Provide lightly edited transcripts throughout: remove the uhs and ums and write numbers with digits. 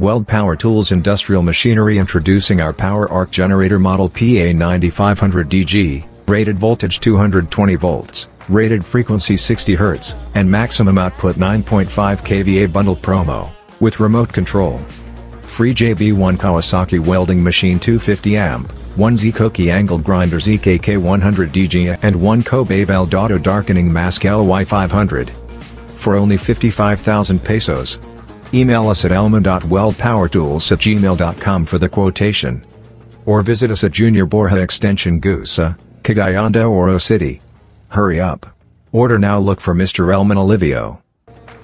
Weld Power Tools Industrial Machinery introducing our Power Arc Generator Model PA9500DG, rated voltage 220 volts, rated frequency 60 Hz, and maximum output 9.5 kVA bundle promo, with remote control. Free JB1 Kawasaki welding machine 250 amp, 1 Zekoki angle grinder ZKK100DG and 1 Kobeweld auto darkening mask LY500. For only 55,000 pesos. Email us at elma.weldpowertools@gmail.com for the quotation. Or visit us at Junior Borja Extension Gusa, Cagayan de Oro City. Hurry up. Order now. Look for Mr. Elman Olivio.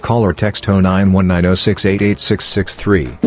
Call or text 091906886663.